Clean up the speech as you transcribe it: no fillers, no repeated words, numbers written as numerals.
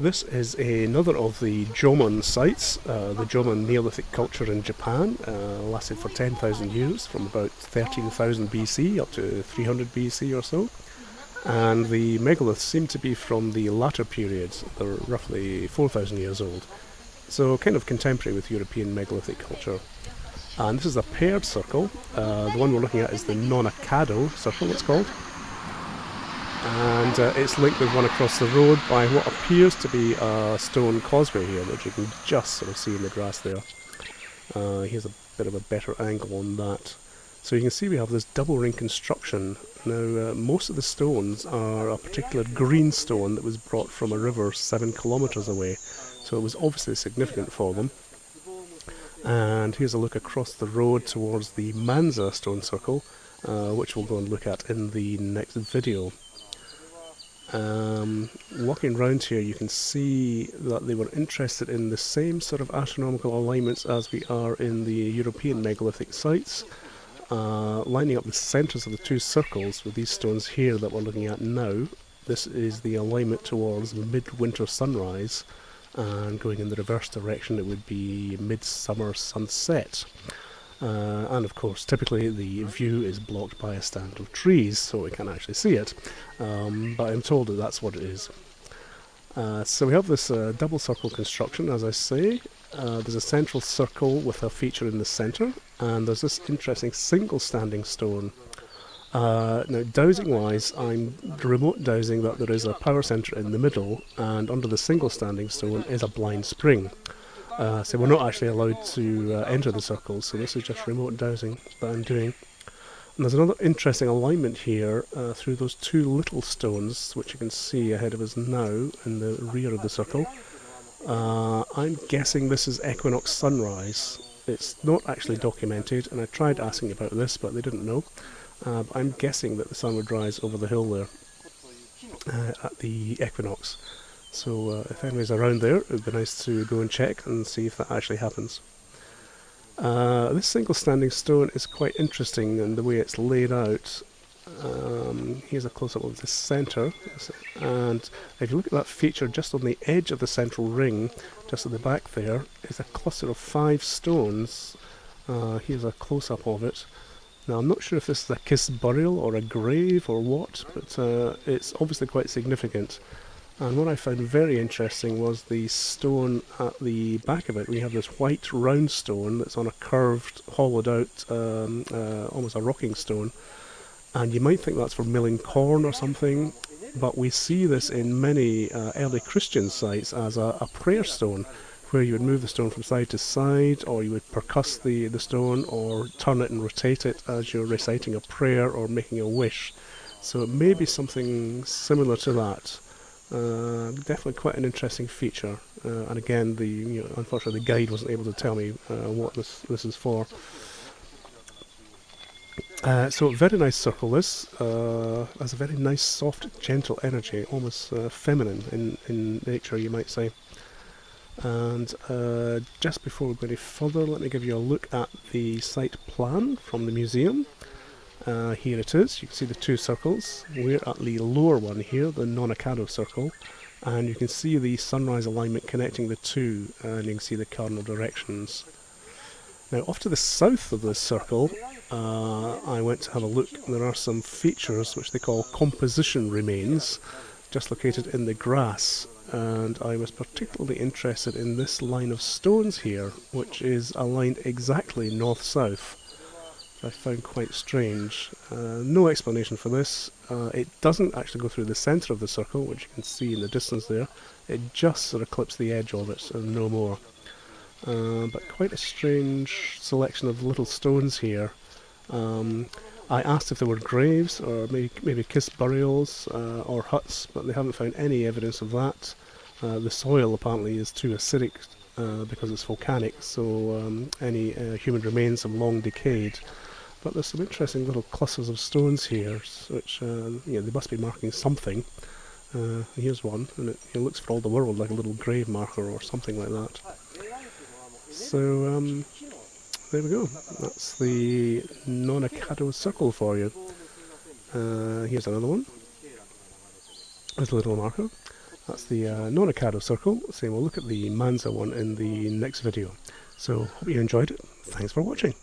This is another of the Jomon sites. The Jomon Neolithic culture in Japan lasted for 10,000 years, from about 13,000 BC up to 300 BC or so. And the megaliths seem to be from the latter periods. They're roughly 4,000 years old. So kind of contemporary with European megalithic culture. And this is a paired circle. The one we're looking at is the Nonakado circle, it's called. And it's linked with one across the road by what appears to be a stone causeway here, which you can just sort of see in the grass there. Here's a bit of a better angle on that. So you can see we have this double ring construction. Now most of the stones are a particular green stone that was brought from a river 7 kilometres away, so it was obviously significant for them. And here's a look across the road towards the Manza stone circle, which we'll go and look at in the next video. Walking around here, you can see that they were interested in the same sort of astronomical alignments as we are in the European megalithic sites, lining up the centres of the two circles with these stones here that we're looking at now. This is the alignment towards Midwinter Sunrise, and going in the reverse direction it would be Midsummer Sunset. And of course, typically the view is blocked by a stand of trees, so we can't actually see it. But I'm told that that's what it is. So we have this double circle construction, as I say. There's a central circle with a feature in the centre, and there's this interesting single standing stone. Now, dowsing-wise, I'm remote dowsing that there is a power centre in the middle, and under the single standing stone is a blind spring. So we're not actually allowed to enter the circles, so this is just remote dowsing that I'm doing. And there's another interesting alignment here through those two little stones, which you can see ahead of us now in the rear of the circle. I'm guessing this is Equinox Sunrise. It's not actually documented, and I tried asking about this, but they didn't know. But I'm guessing that the sun would rise over the hill there at the equinox. So if anybody's around there, it would be nice to go and check and see if that actually happens. This single standing stone is quite interesting in the way it's laid out. Here's a close-up of the centre, and if you look at that feature just on the edge of the central ring, just at the back there, is a cluster of 5 stones. Here's a close-up of it. Now I'm not sure if this is a kiss burial or a grave or what, but it's obviously quite significant. And what I found very interesting was the stone at the back of it. We have this white round stone that's on a curved, hollowed out, almost a rocking stone. And you might think that's for milling corn or something, but we see this in many early Christian sites as a prayer stone, where you would move the stone from side to side, or you would percuss the stone, or turn it and rotate it as you're reciting a prayer or making a wish. So it may be something similar to that. Definitely quite an interesting feature, and again, unfortunately the guide wasn't able to tell me what this is for. So very nice circle. This has a very nice, soft, gentle energy, almost feminine in nature, you might say. And just before we go any further, let me give you a look at the site plan from the museum. Here it is. You can see the two circles. We're at the lower one here, the Nonakado circle, and you can see the sunrise alignment connecting the two, and you can see the cardinal directions. Now, off to the south of this circle, I went to have a look. There are some features which they call composition remains, just located in the grass, and I was particularly interested in this line of stones here, which is aligned exactly north-south. I found quite strange. No explanation for this. It doesn't actually go through the centre of the circle, which you can see in the distance there. It just sort of clips the edge of it, and no more. But quite a strange selection of little stones here. I asked if there were graves, or maybe kiss burials, or huts, but they haven't found any evidence of that. The soil apparently is too acidic because it's volcanic, so any human remains have long decayed. But there's some interesting little clusters of stones here, which they must be marking something. Here's one, and it looks for all the world like a little grave marker or something like that. So there we go. That's the Nonakado circle for you. Here's another one. There's a little marker. That's the Nonakado circle. So we'll look at the Manza one in the next video. So hope you enjoyed it. Thanks for watching.